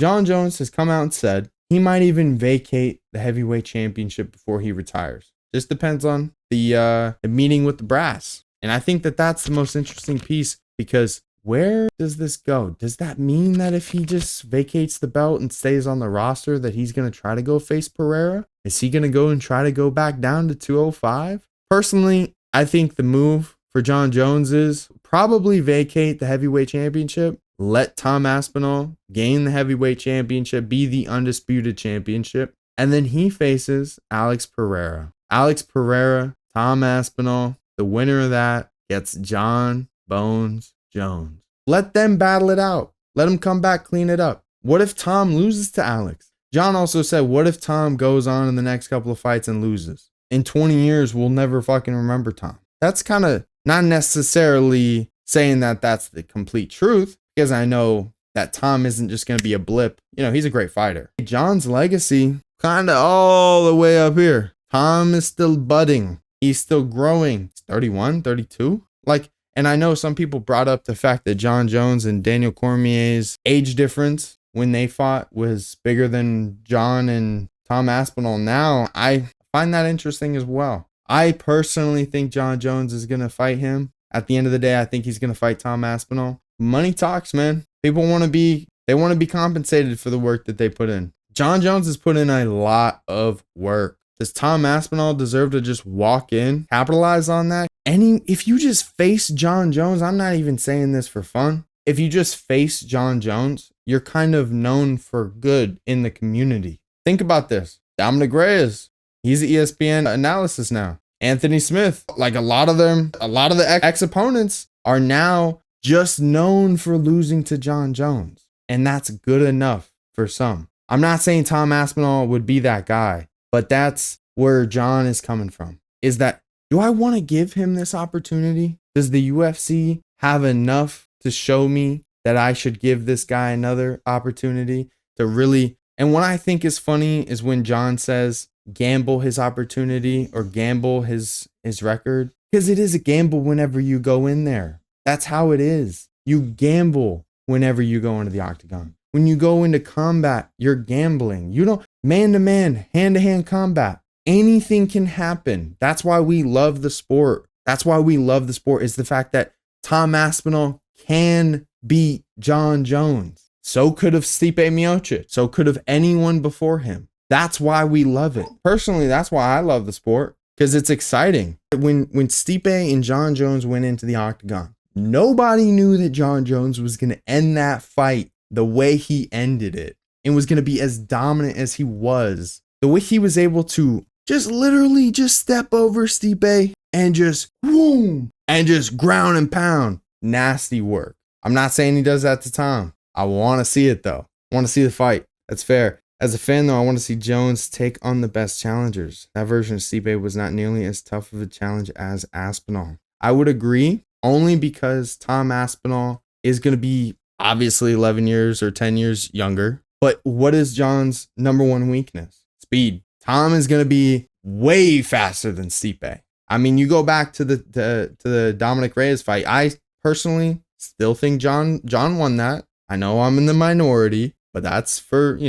Jon Jones has come out and said he might even vacate the heavyweight championship before he retires. Just depends on the meeting with the brass. And I think that that's the most interesting piece, because where does this go? Does that mean that if he just vacates the belt and stays on the roster that he's going to try to go face Pereira? Is he going to go and try to go back down to 205? Personally, I think the move for Jon Jones is probably vacate the heavyweight championship, let Tom Aspinall gain the heavyweight championship, be the undisputed championship, and then he faces Alex Pereira. Alex Pereira, Tom Aspinall, the winner of that gets Jon Bones Jones. Let them battle it out. Let him come back, clean it up. What if Tom loses to Alex? Jon also said, what if Tom goes on in the next couple of fights and loses? In 20 years, we'll never fucking remember Tom. That's kind of not necessarily saying that that's the complete truth, because I know that Tom isn't just going to be a blip. You know, he's a great fighter. Jon's legacy kind of all the way up here. Tom is still budding. He's still growing. He's 31, 32. And I know some people brought up the fact that Jon Jones and Daniel Cormier's age difference when they fought was bigger than Jon and Tom Aspinall now. I find that interesting as well. I personally think Jon Jones is going to fight him. At the end of the day, I think he's going to fight Tom Aspinall. Money talks, man. People want to be compensated for the work that they put in. Jon Jones has put in a lot of work. Does Tom Aspinall deserve to just walk in, capitalize on that? If you just face Jon Jones, I'm not even saying this for fun. If you just face Jon Jones, you're kind of known for good in the community. Think about this. Dominic Reyes, he's the ESPN analysis now. Anthony Smith, like a lot of the ex-opponents are now just known for losing to Jon Jones. And that's good enough for some. I'm not saying Tom Aspinall would be that guy, but that's where Jon is coming from. Is that, do I want to give him this opportunity? Does the UFC have enough to show me that I should give this guy another opportunity to really? And what I think is funny is when Jon says gamble his opportunity or gamble his record, because it is a gamble whenever you go in there. That's how it is. You gamble whenever you go into the octagon. When you go into combat, you're gambling. You don't, man-to-man, hand-to-hand combat. Anything can happen. That's why we love the sport. That's why we love the sport, is the fact that Tom Aspinall can beat Jon Jones. So could have Stipe Miocic. So could have anyone before him. That's why we love it. Personally, that's why I love the sport, because it's exciting. When Stipe and Jon Jones went into the octagon, nobody knew that Jon Jones was going to end that fight the way he ended it, and was going to be as dominant as he was. The way he was able to just literally just step over Stipe and just boom, and just ground and pound. Nasty work. I'm not saying he does that to Tom. I want to see it though. I want to see the fight. That's fair. As a fan though, I want to see Jones take on the best challengers. That version of Stipe was not nearly as tough of a challenge as Aspinall. I would agree, only because Tom Aspinall is going to be obviously 11 years or 10 years younger. But what is Jon's number one weakness? Speed. Tom is going to be way faster than Stipe. I mean, you go back to the Dominic Reyes fight. I personally still think Jon won that. I know I'm in the minority, but that's for,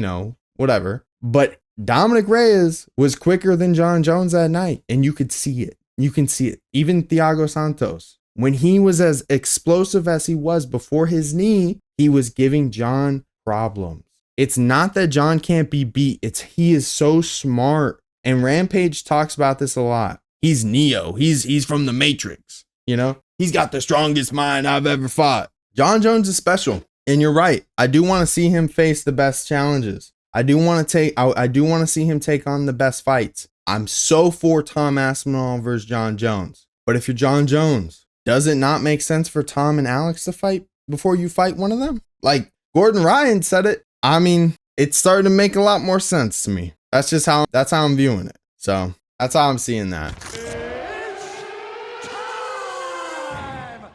whatever. But Dominic Reyes was quicker than Jon Jones that night, and you could see it. You can see it. Even Thiago Santos, when he was as explosive as he was before his knee, he was giving Jon problems. It's not that Jon can't be beat. It's he is so smart. And Rampage talks about this a lot. He's Neo. He's from the Matrix. He's got the strongest mind I've ever fought. Jon Jones is special. And you're right. I do want to see him face the best challenges. I do want to see him take on the best fights. I'm so for Tom Aspinall versus Jon Jones. But if you're Jon Jones, does it not make sense for Tom and Alex to fight before you fight one of them? Like Gordon Ryan said it. I mean, it's starting to make a lot more sense to me. That's how I'm viewing it. So that's how I'm seeing that.